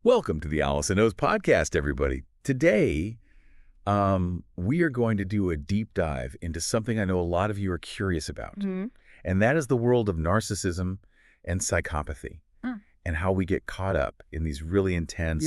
Welcome to the Allison Knows podcast, everybody. Today, we are going to do a deep dive into something I know a lot of you are curious about, and that is the world of narcissism and psychopathy, and how we get caught up in these really intense,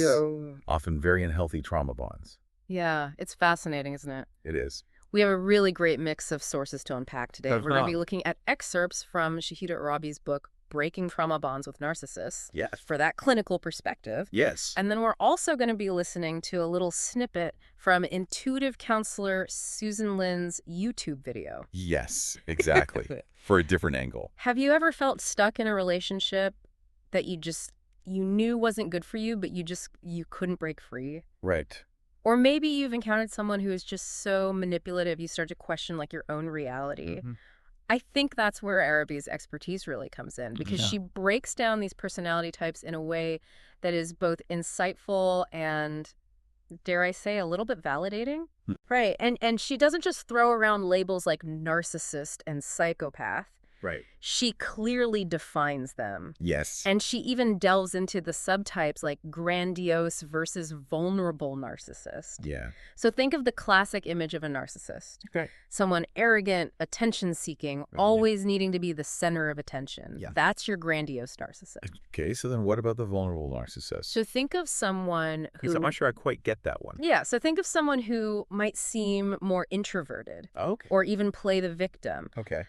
often very unhealthy trauma bonds. Yeah, it's fascinating, isn't it? It is. We have a really great mix of sources to unpack today. We're going to be looking at excerpts from Shahida Arabi's book, Breaking Trauma Bonds with Narcissists, for that clinical perspective. Yes. And then we're also going to be listening to a little snippet from intuitive counselor Susan Lynn's YouTube video. Yes, exactly. For a different angle. Have you ever felt stuck in a relationship that you knew wasn't good for you, but you couldn't break free? Right. Or maybe you've encountered someone who is just so manipulative, you start to question like your own reality. I think that's where Arabi's expertise really comes in, because she breaks down these personality types in a way that is both insightful and, dare I say, a little bit validating. Right. And she doesn't just throw around labels like narcissist and psychopath. Right. She clearly defines them. Yes. And she even delves into the subtypes like grandiose versus vulnerable narcissist. Yeah. So think of the classic image of a narcissist. Okay. Someone arrogant, attention-seeking, always needing to be the center of attention. Yeah. That's your grandiose narcissist. Okay, so then what about the vulnerable narcissist? So think of someone who... Because I'm not sure I quite get that one. Yeah, so think of someone who might seem more introverted. Okay. Or even play the victim. Okay.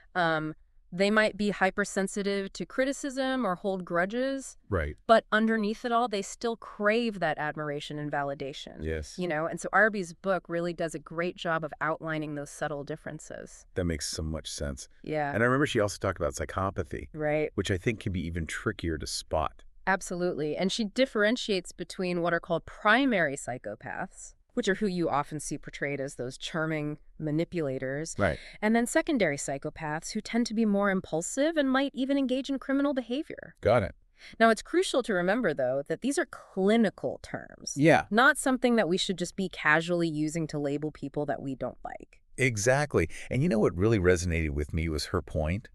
They might be hypersensitive to criticism or hold grudges. Right. But underneath it all, they still crave that admiration and validation. Yes. You know, and so Arabi's book really does a great job of outlining those subtle differences. That makes so much sense. Yeah. And I remember she also talked about psychopathy. Right. Which I think can be even trickier to spot. Absolutely. And she differentiates between what are called primary psychopaths, which are who you often see portrayed as those charming manipulators. Right. And then secondary psychopaths who tend to be more impulsive and might even engage in criminal behavior. Got it. Now, it's crucial to remember, though, that these are clinical terms. Yeah. Not something that we should just be casually using to label people that we don't like. Exactly. And you know what really resonated with me was her point?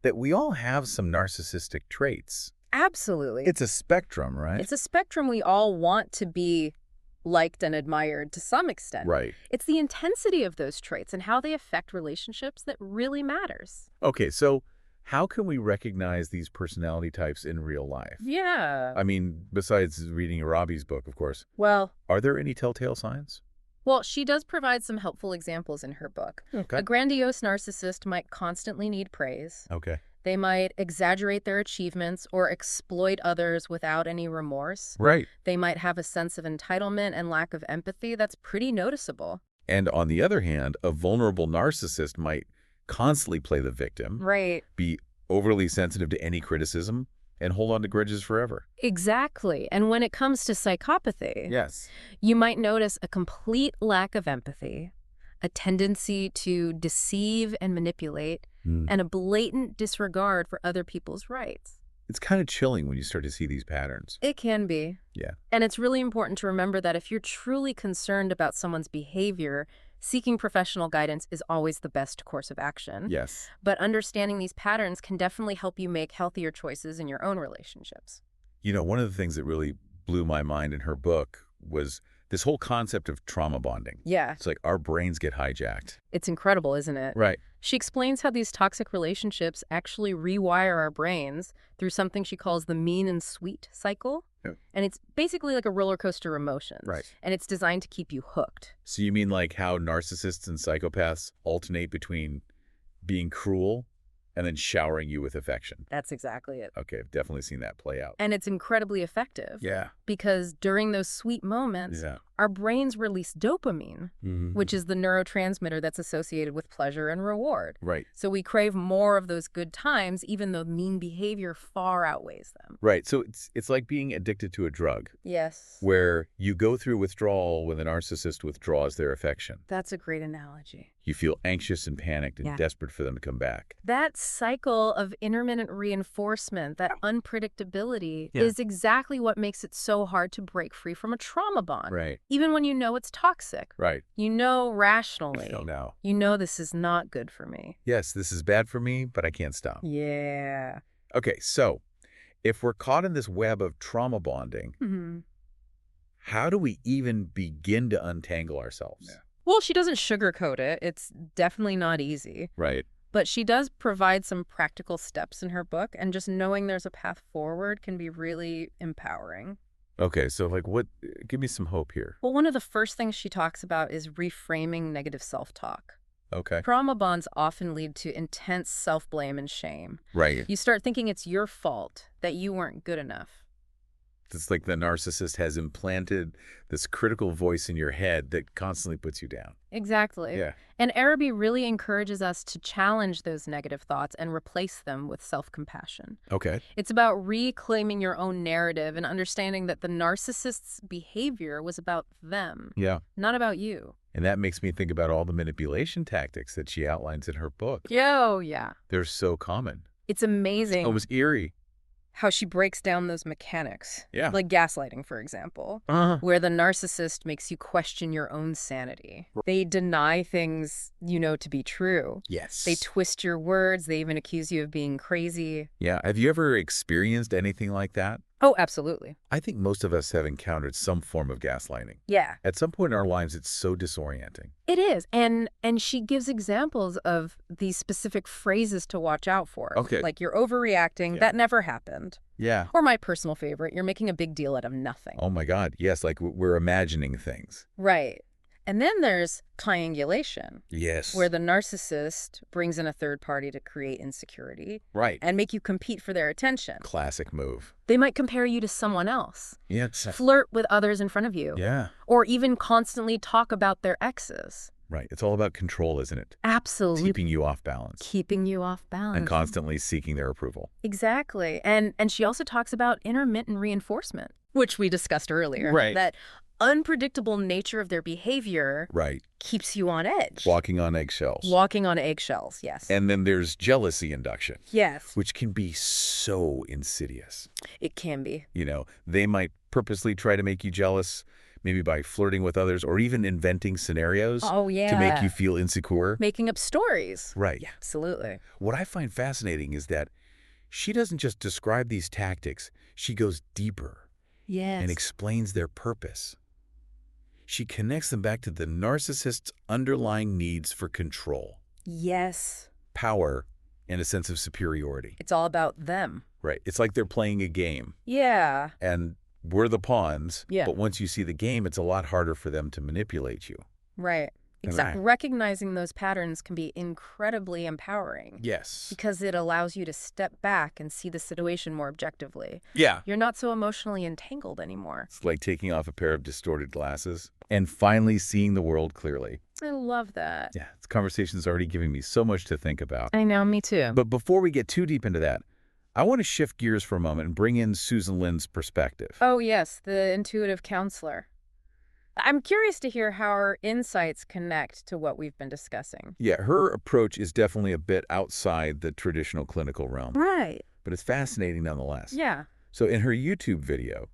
That we all have some narcissistic traits. Absolutely. It's a spectrum, right? It's a spectrum we all want to be liked and admired to some extent. Right. It's the intensity of those traits and how they affect relationships that really matters. Okay, so how can we recognize these personality types in real life? Yeah. I mean, besides reading Arabi's book, of course. Well, are there any telltale signs? Well, she does provide some helpful examples in her book. Okay. A grandiose narcissist might constantly need praise. Okay. They might exaggerate their achievements or exploit others without any remorse. Right. They might have a sense of entitlement and lack of empathy that's pretty noticeable. And on the other hand, a vulnerable narcissist might constantly play the victim. Right. Be overly sensitive to any criticism and hold on to grudges forever. Exactly. And when it comes to psychopathy, Yes. you might notice a complete lack of empathy, a tendency to deceive and manipulate, and a blatant disregard for other people's rights. It's kind of chilling when you start to see these patterns. It can be. Yeah. And it's really important to remember that if you're truly concerned about someone's behavior, seeking professional guidance is always the best course of action. Yes. But understanding these patterns can definitely help you make healthier choices in your own relationships. You know, one of the things that really blew my mind in her book was this whole concept of trauma bonding. Yeah. It's like our brains get hijacked. It's incredible, isn't it? Right. She explains how these toxic relationships actually rewire our brains through something she calls the mean and sweet cycle. Yeah. And it's basically like a roller coaster of emotions. Right. And it's designed to keep you hooked. So you mean like how narcissists and psychopaths alternate between being cruel and then showering you with affection? That's exactly it. Okay, I've definitely seen that play out. And it's incredibly effective. Yeah. Because during those sweet moments, our brains release dopamine, which is the neurotransmitter that's associated with pleasure and reward. Right. So we crave more of those good times, even though mean behavior far outweighs them. Right. So it's like being addicted to a drug. Yes. Where you go through withdrawal when the narcissist withdraws their affection. That's a great analogy. You feel anxious and panicked and desperate for them to come back. That cycle of intermittent reinforcement, that unpredictability, is exactly what makes it so hard to break free from a trauma bond. Right. Even when you know it's toxic. Right. You know rationally. No. You know this is not good for me. Yes, this is bad for me, but I can't stop. Yeah. Okay, so if we're caught in this web of trauma bonding, How do we even begin to untangle ourselves? Yeah. Well, she doesn't sugarcoat it. It's definitely not easy. Right. But she does provide some practical steps in her book, and just knowing there's a path forward can be really empowering. Okay, so like give me some hope here. Well, one of the first things she talks about is reframing negative self-talk. Okay. Trauma bonds often lead to intense self-blame and shame. Right. You start thinking it's your fault, that you weren't good enough. It's like the narcissist has implanted this critical voice in your head that constantly puts you down. Exactly. Yeah. And Araby really encourages us to challenge those negative thoughts and replace them with self-compassion. Okay. It's about reclaiming your own narrative and understanding that the narcissist's behavior was about them, Yeah. not about you. And that makes me think about all the manipulation tactics that she outlines in her book. Oh, yeah. They're so common. It's amazing. Almost eerie. How she breaks down those mechanics. Yeah. Like gaslighting, for example, where the narcissist makes you question your own sanity. They deny things you know to be true. Yes. They twist your words. They even accuse you of being crazy. Yeah. Have you ever experienced anything like that? Oh, absolutely. I think most of us have encountered some form of gaslighting. Yeah. At some point in our lives, it's so disorienting. It is. And she gives examples of these specific phrases to watch out for. Okay. Like, you're overreacting. Yeah. That never happened. Yeah. Or my personal favorite, you're making a big deal out of nothing. Oh my God. Yes, like we're imagining things. Right. And then there's triangulation. Yes. Where the narcissist brings in a third party to create insecurity. Right. And make you compete for their attention. Classic move. They might compare you to someone else. Yes. Flirt with others in front of you. Yeah. Or even constantly talk about their exes. Right. It's all about control, isn't it? Absolutely. Keeping you off balance. Keeping you off balance. And constantly seeking their approval. Exactly. And she also talks about intermittent reinforcement, which we discussed earlier. Right. That unpredictable nature of their behavior right. keeps you on edge. Walking on eggshells. Walking on eggshells, yes. And then there's jealousy induction. Yes. Which can be so insidious. It can be. You know, they might purposely try to make you jealous, maybe by flirting with others or even inventing scenarios to make you feel insecure. Making up stories. Right. Yeah, absolutely. What I find fascinating is that she doesn't just describe these tactics, she goes deeper. Yes. And explains their purpose. She connects them back to the narcissist's underlying needs for control. Yes. Power and a sense of superiority. It's all about them. Right. It's like they're playing a game. Yeah. And we're the pawns. Yeah. But once you see the game, it's a lot harder for them to manipulate you. Right. Exactly. Recognizing those patterns can be incredibly empowering. Yes. Because it allows you to step back and see the situation more objectively. Yeah. You're not so emotionally entangled anymore. It's like taking off a pair of distorted glasses and finally seeing the world clearly. I love that. Yeah. This conversation's already giving me so much to think about. I know, me too. But before we get too deep into that, I want to shift gears for a moment and bring in Susan Lynn's perspective. Oh, yes, the intuitive counselor. I'm curious to hear how her insights connect to what we've been discussing. Yeah, her approach is definitely a bit outside the traditional clinical realm. Right. But it's fascinating nonetheless. Yeah. So in her YouTube video,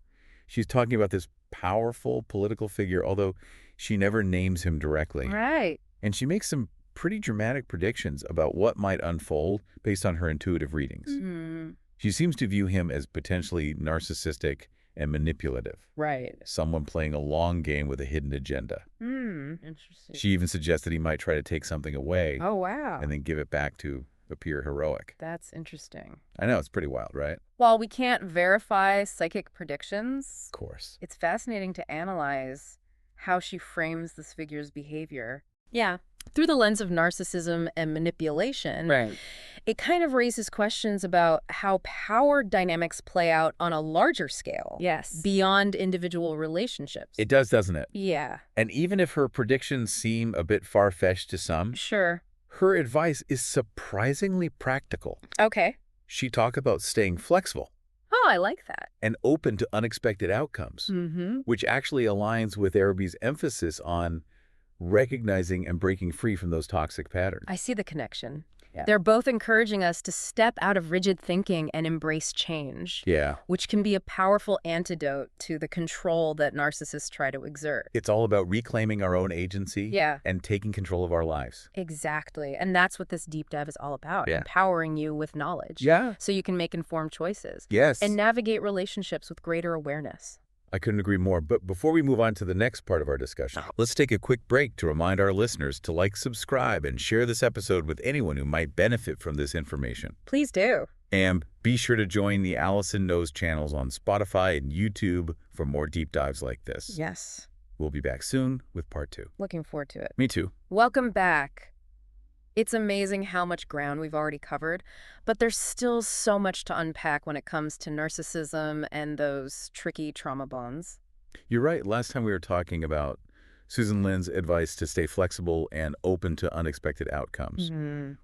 she's talking about this powerful political figure, although she never names him directly. Right. And she makes some pretty dramatic predictions about what might unfold based on her intuitive readings. Mm-hmm. She seems to view him as potentially narcissistic and manipulative. Right. Someone playing a long game with a hidden agenda. Interesting. She even suggests that he might try to take something away. Oh, wow. And then give it back to appear heroic. That's interesting. I know, it's pretty wild, right? While we can't verify psychic predictions, Of course. it's fascinating to analyze how she frames this figure's behavior. Yeah. Through the lens of narcissism and manipulation, Right. It kind of raises questions about how power dynamics play out on a larger scale. Yes. Beyond individual relationships. It does, doesn't it? Yeah. And even if her predictions seem a bit far-fetched to some, Sure. her advice is surprisingly practical. Okay. She talks about staying flexible Oh, I like that. and open to unexpected outcomes, which actually aligns with Araby's emphasis on recognizing and breaking free from those toxic patterns. I see the connection. Yeah. They're both encouraging us to step out of rigid thinking and embrace change. Yeah. Which can be a powerful antidote to the control that narcissists try to exert. It's all about reclaiming our own agency Yeah. and taking control of our lives. Exactly. And that's what this deep dive is all about. Yeah. Empowering you with knowledge. Yeah. So you can make informed choices. Yes. And navigate relationships with greater awareness. I couldn't agree more. But before we move on to the next part of our discussion, let's take a quick break to remind our listeners to like, subscribe, and share this episode with anyone who might benefit from this information. Please do. And be sure to join the Allison Knows channels on Spotify and YouTube for more deep dives like this. Yes. We'll be back soon with part 2. Looking forward to it. Me too. Welcome back. It's amazing how much ground we've already covered, but there's still so much to unpack when it comes to narcissism and those tricky trauma bonds. You're right. Last time we were talking about Susan Lynn's advice to stay flexible and open to unexpected outcomes,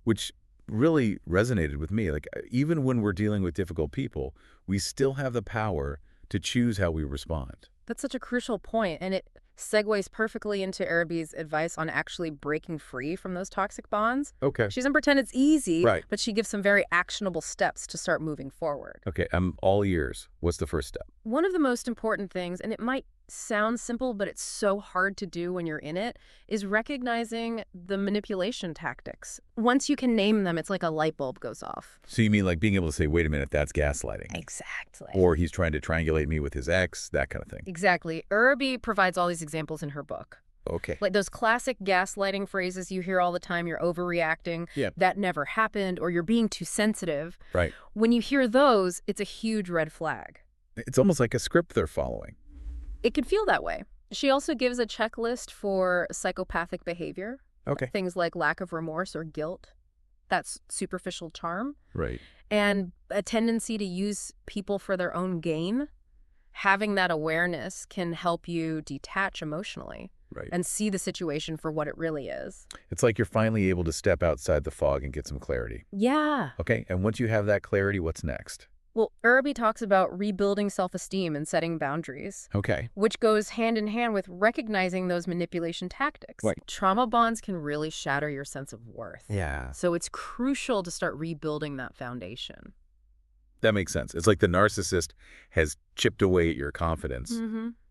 which really resonated with me. Like, even when we're dealing with difficult people, we still have the power to choose how we respond. That's such a crucial point, and it segues perfectly into Araby's advice on actually breaking free from those toxic bonds. Okay. She doesn't pretend it's easy, Right. but she gives some very actionable steps to start moving forward. Okay, I'm all ears. What's the first step? One of the most important things, and it might sound simple, but it's so hard to do when you're in it, is recognizing the manipulation tactics. Once you can name them, it's like a light bulb goes off. So you mean like being able to say, wait a minute, that's gaslighting. Exactly. Or he's trying to triangulate me with his ex, that kind of thing. Exactly. Araby provides all these examples in her book. Okay. Like those classic gaslighting phrases you hear all the time, you're overreacting, that never happened, or you're being too sensitive. Right. When you hear those, it's a huge red flag. It's almost like a script they're following. It can feel that way. She also gives a checklist for psychopathic behavior. Okay. Things like lack of remorse or guilt. That's superficial charm. Right. And a tendency to use people for their own gain. Having that awareness can help you detach emotionally. Right. And see the situation for what it really is. It's like you're finally able to step outside the fog and get some clarity. Yeah. Okay, and once you have that clarity, what's next? Well, Araby talks about rebuilding self-esteem and setting boundaries. Okay. Which goes hand in hand with recognizing those manipulation tactics. Right. Trauma bonds can really shatter your sense of worth. Yeah. So it's crucial to start rebuilding that foundation. That makes sense. It's like the narcissist has chipped away at your confidence,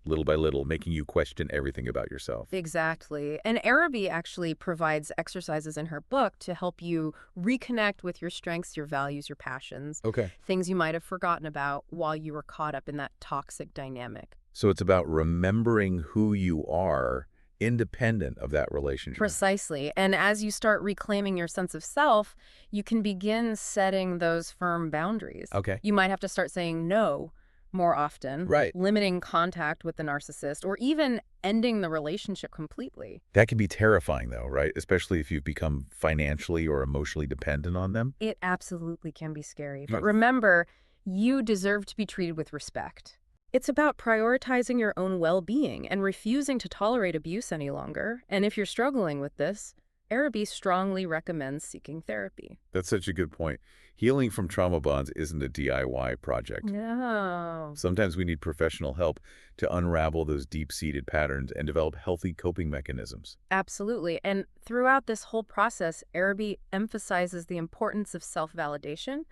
little by little, making you question everything about yourself. Exactly. And Araby actually provides exercises in her book to help you reconnect with your strengths, your values, your passions. Okay. Things you might have forgotten about while you were caught up in that toxic dynamic. So it's about remembering who you are independent of that relationship. Precisely. And as you start reclaiming your sense of self, you can begin setting those firm boundaries. Okay. You might have to start saying no more often. Right. Limiting contact with the narcissist, or even ending the relationship completely. That can be terrifying, though, right? Especially if you've become financially or emotionally dependent on them. It absolutely can be scary. But remember, you deserve to be treated with respect. It's about prioritizing your own well-being and refusing to tolerate abuse any longer. And if you're struggling with this, Araby strongly recommends seeking therapy. That's such a good point. Healing from trauma bonds isn't a DIY project. No. Sometimes we need professional help to unravel those deep-seated patterns and develop healthy coping mechanisms. Absolutely. And throughout this whole process, Araby emphasizes the importance of self-validation.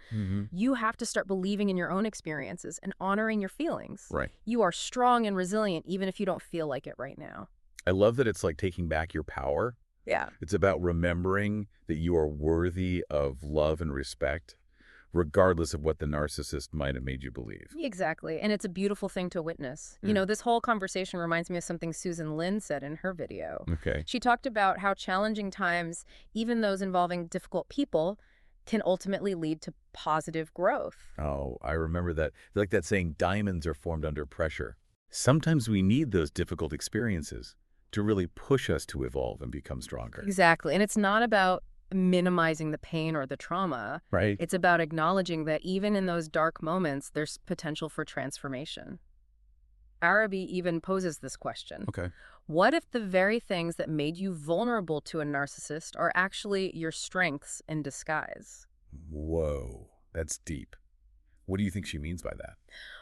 You have to start believing in your own experiences and honoring your feelings. Right. You are strong and resilient even if you don't feel like it right now. I love that it's like taking back your power. Yeah. It's about remembering that you are worthy of love and respect, regardless of what the narcissist might have made you believe. Exactly. And it's a beautiful thing to witness. You know, this whole conversation reminds me of something Susan Lynn said in her video. Okay. She talked about how challenging times, even those involving difficult people, can ultimately lead to positive growth. Oh, I remember that. Like that saying, diamonds are formed under pressure. Sometimes we need those difficult experiences to really push us to evolve and become stronger. Exactly. And it's not about minimizing the pain or the trauma. Right. It's about acknowledging that even in those dark moments, there's potential for transformation. Araby even poses this question. Okay. What if the very things that made you vulnerable to a narcissist are actually your strengths in disguise? Whoa, that's deep. What do you think she means by that?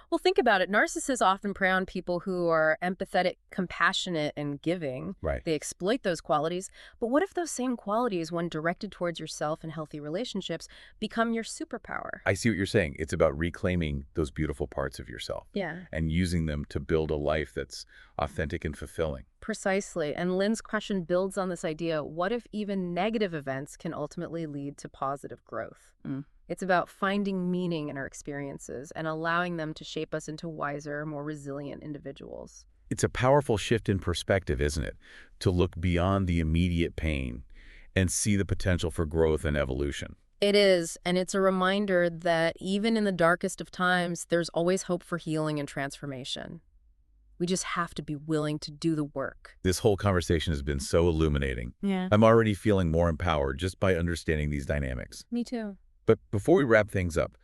Well, think about it. Narcissists often prey on people who are empathetic, compassionate, and giving. Right. They exploit those qualities. But what if those same qualities, when directed towards yourself and healthy relationships, become your superpower? I see what you're saying. It's about reclaiming those beautiful parts of yourself. Yeah. And using them to build a life that's authentic and fulfilling. Precisely. And Lynn's question builds on this idea, what if even negative events can ultimately lead to positive growth? It's about finding meaning in our experiences and allowing them to shape us into wiser, more resilient individuals. It's a powerful shift in perspective, isn't it? To look beyond the immediate pain and see the potential for growth and evolution. It is, and it's a reminder that even in the darkest of times, there's always hope for healing and transformation. We just have to be willing to do the work. This whole conversation has been so illuminating. Yeah. I'm already feeling more empowered just by understanding these dynamics. Me too. But before we wrap things up,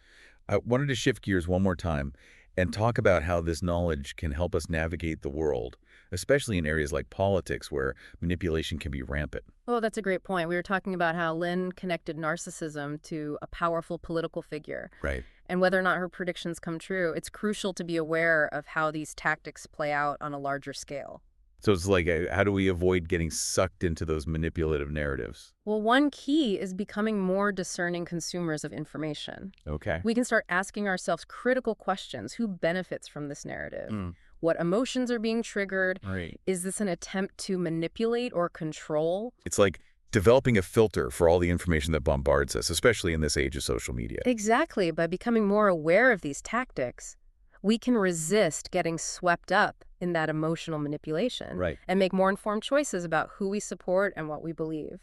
I wanted to shift gears one more time and talk about how this knowledge can help us navigate the world, especially in areas like politics where manipulation can be rampant. Oh, that's a great point. We were talking about how Lynn connected narcissism to a powerful political figure. Right. And whether or not her predictions come true, it's crucial to be aware of how these tactics play out on a larger scale. So it's like, how do we avoid getting sucked into those manipulative narratives? Well, one key is becoming more discerning consumers of information. Okay. We can start asking ourselves critical questions. Who benefits from this narrative? What emotions are being triggered? Right. Is this an attempt to manipulate or control? It's like developing a filter for all the information that bombards us, especially in this age of social media. Exactly. By becoming more aware of these tactics, we can resist getting swept up in that emotional manipulation. Right. And make more informed choices about who we support and what we believe.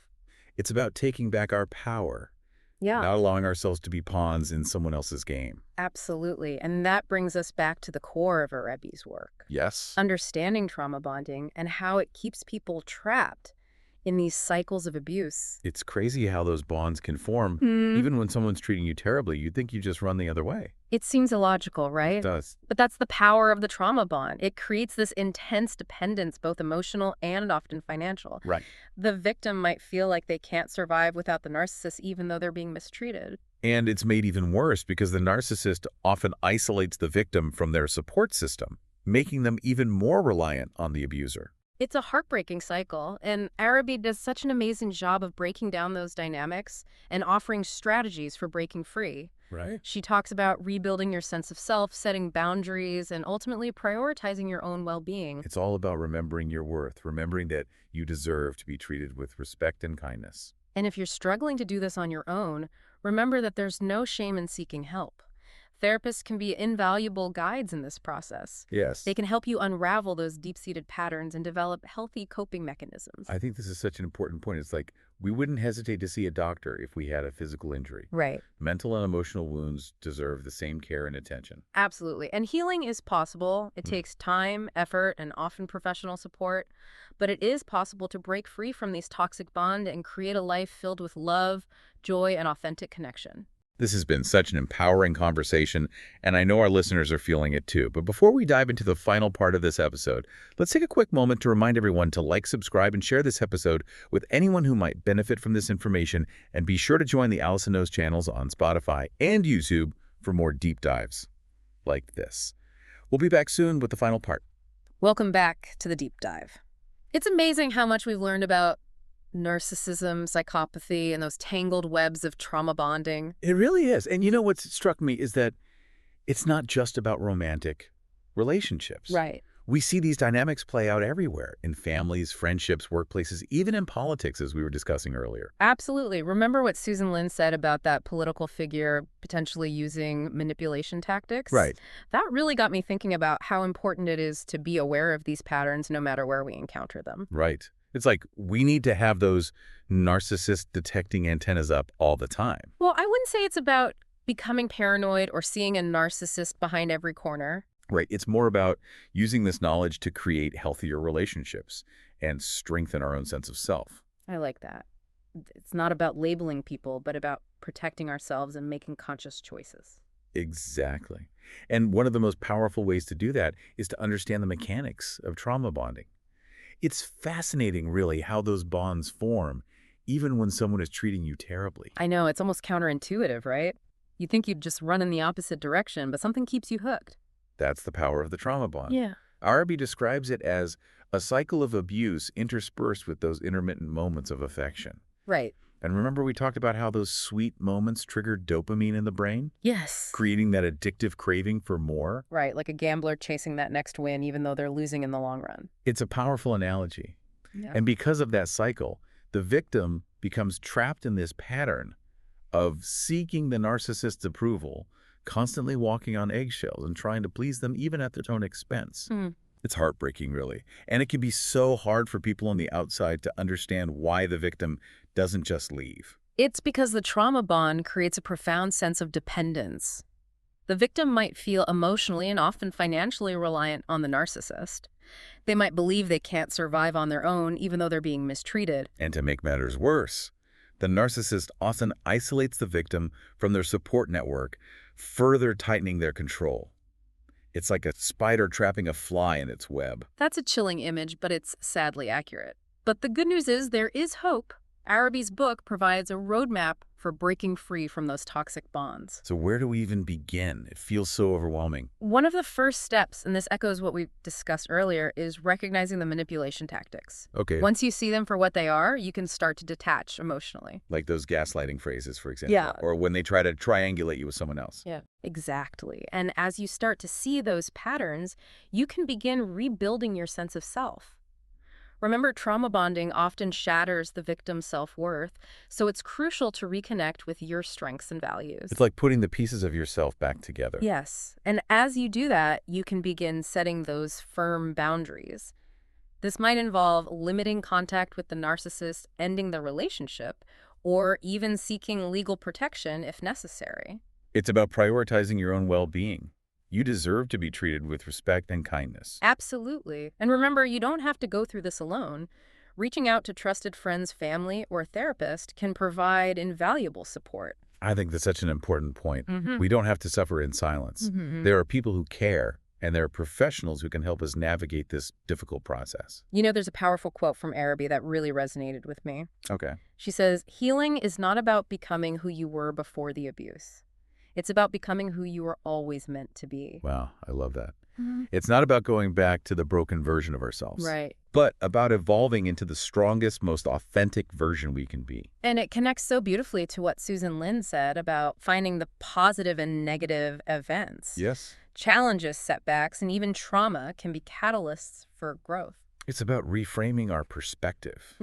It's about taking back our power, Yeah. not allowing ourselves to be pawns in someone else's game. Absolutely. And that brings us back to the core of Arebi's work. Yes. Understanding trauma bonding and how it keeps people trapped in these cycles of abuse. It's crazy how those bonds can form. Even when someone's treating you terribly, you'd think you just run the other way. It seems illogical, right? It does. But that's the power of the trauma bond. It creates this intense dependence, both emotional and often financial. Right. The victim might feel like they can't survive without the narcissist, even though they're being mistreated. And it's made even worse because the narcissist often isolates the victim from their support system, making them even more reliant on the abuser. It's a heartbreaking cycle, and Arabi does such an amazing job of breaking down those dynamics and offering strategies for breaking free. Right. She talks about rebuilding your sense of self, setting boundaries, and ultimately prioritizing your own well-being. It's all about remembering your worth, remembering that you deserve to be treated with respect and kindness. And if you're struggling to do this on your own, remember that there's no shame in seeking help. Therapists can be invaluable guides in this process. Yes. They can help you unravel those deep-seated patterns and develop healthy coping mechanisms. I think this is such an important point. It's like we wouldn't hesitate to see a doctor if we had a physical injury. Right. Mental and emotional wounds deserve the same care and attention. Absolutely. And healing is possible. It takes time, effort, and often professional support. But it is possible to break free from these toxic bonds and create a life filled with love, joy, and authentic connection. This has been such an empowering conversation, and I know our listeners are feeling it too. But before we dive into the final part of this episode, let's take a quick moment to remind everyone to like, subscribe, and share this episode with anyone who might benefit from this information, and be sure to join the Allison Knows channels on Spotify and YouTube for more deep dives like this. We'll be back soon with the final part. Welcome back to the deep dive. It's amazing how much we've learned about narcissism, psychopathy, and those tangled webs of trauma bonding. It really is. And you know what struck me is that it's not just about romantic relationships. Right. We see these dynamics play out everywhere, in families, friendships, workplaces, even in politics, as we were discussing earlier. Absolutely. Remember what Susan Lynn said about that political figure potentially using manipulation tactics? Right. That really got me thinking about how important it is to be aware of these patterns no matter where we encounter them. Right. It's like we need to have those narcissist detecting antennas up all the time. Well, I wouldn't say it's about becoming paranoid or seeing a narcissist behind every corner. Right. It's more about using this knowledge to create healthier relationships and strengthen our own sense of self. I like that. It's not about labeling people, but about protecting ourselves and making conscious choices. Exactly. And one of the most powerful ways to do that is to understand the mechanics of trauma bonding. It's fascinating, really, how those bonds form, even when someone is treating you terribly. I know, it's almost counterintuitive, right? You think you'd just run in the opposite direction, but something keeps you hooked. That's the power of the trauma bond. Yeah. Arabi describes it as a cycle of abuse interspersed with those intermittent moments of affection. Right. And remember we talked about how those sweet moments triggered dopamine in the brain? Yes. Creating that addictive craving for more? Right, like a gambler chasing that next win even though they're losing in the long run. It's a powerful analogy. Yeah. And because of that cycle, the victim becomes trapped in this pattern of seeking the narcissist's approval, constantly walking on eggshells and trying to please them even at their own expense. It's heartbreaking, really. And it can be so hard for people on the outside to understand why the victim doesn't just leave. It's because the trauma bond creates a profound sense of dependence. The victim might feel emotionally and often financially reliant on the narcissist. They might believe they can't survive on their own, even though they're being mistreated. And to make matters worse, the narcissist often isolates the victim from their support network, further tightening their control. It's like a spider trapping a fly in its web. That's a chilling image, but it's sadly accurate. But the good news is there is hope. Araby's book provides a roadmap for breaking free from those toxic bonds. So where do we even begin? It feels so overwhelming. One of the first steps, and this echoes what we discussed earlier, is recognizing the manipulation tactics. Okay. Once you see them for what they are, you can start to detach emotionally. Like those gaslighting phrases, for example. Yeah. Or when they try to triangulate you with someone else. Yeah. Exactly. And as you start to see those patterns, you can begin rebuilding your sense of self. Remember, trauma bonding often shatters the victim's self-worth, so it's crucial to reconnect with your strengths and values. It's like putting the pieces of yourself back together. Yes, and as you do that, you can begin setting those firm boundaries. This might involve limiting contact with the narcissist, ending the relationship, or even seeking legal protection if necessary. It's about prioritizing your own well-being. You deserve to be treated with respect and kindness. Absolutely. And remember, you don't have to go through this alone. Reaching out to trusted friends, family, or a therapist can provide invaluable support. I think that's such an important point. Mm-hmm. We don't have to suffer in silence. Mm-hmm. There are people who care, and there are professionals who can help us navigate this difficult process. You know, there's a powerful quote from Araby that really resonated with me. Okay. She says, "Healing is not about becoming who you were before the abuse. It's about becoming who you were always meant to be." Wow, I love that. Mm-hmm. It's not about going back to the broken version of ourselves. Right. But about evolving into the strongest, most authentic version we can be. And it connects so beautifully to what Lynn said about finding the positive and negative events. Yes. Challenges, setbacks, and even trauma can be catalysts for growth. It's about reframing our perspective,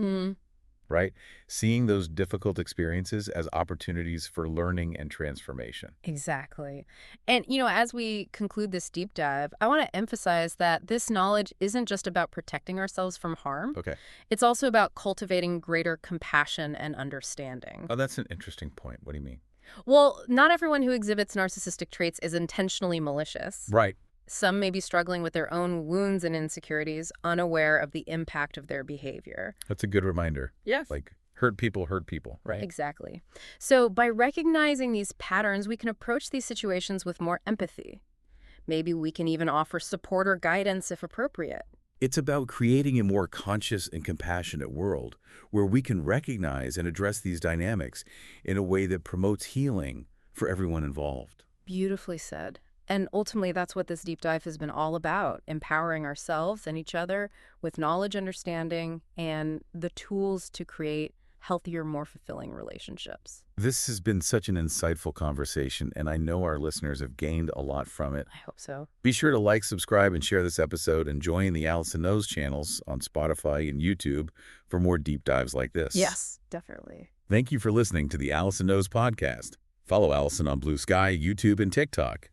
right? Seeing those difficult experiences as opportunities for learning and transformation. Exactly. And, as we conclude this deep dive, I want to emphasize that this knowledge isn't just about protecting ourselves from harm. Okay. It's also about cultivating greater compassion and understanding. Oh, that's an interesting point. What do you mean? Well, not everyone who exhibits narcissistic traits is intentionally malicious. Right. Some may be struggling with their own wounds and insecurities, unaware of the impact of their behavior. That's a good reminder. Yes. Like, hurt people, right? Exactly. So by recognizing these patterns, we can approach these situations with more empathy. Maybe we can even offer support or guidance if appropriate. It's about creating a more conscious and compassionate world where we can recognize and address these dynamics in a way that promotes healing for everyone involved. Beautifully said. And ultimately, that's what this deep dive has been all about, empowering ourselves and each other with knowledge, understanding, and the tools to create healthier, more fulfilling relationships. This has been such an insightful conversation, and I know our listeners have gained a lot from it. I hope so. Be sure to like, subscribe, and share this episode, and join the Allison Knows channels on Spotify and YouTube for more deep dives like this. Yes, definitely. Thank you for listening to the Allison Knows podcast. Follow Allison on Blue Sky, YouTube, and TikTok.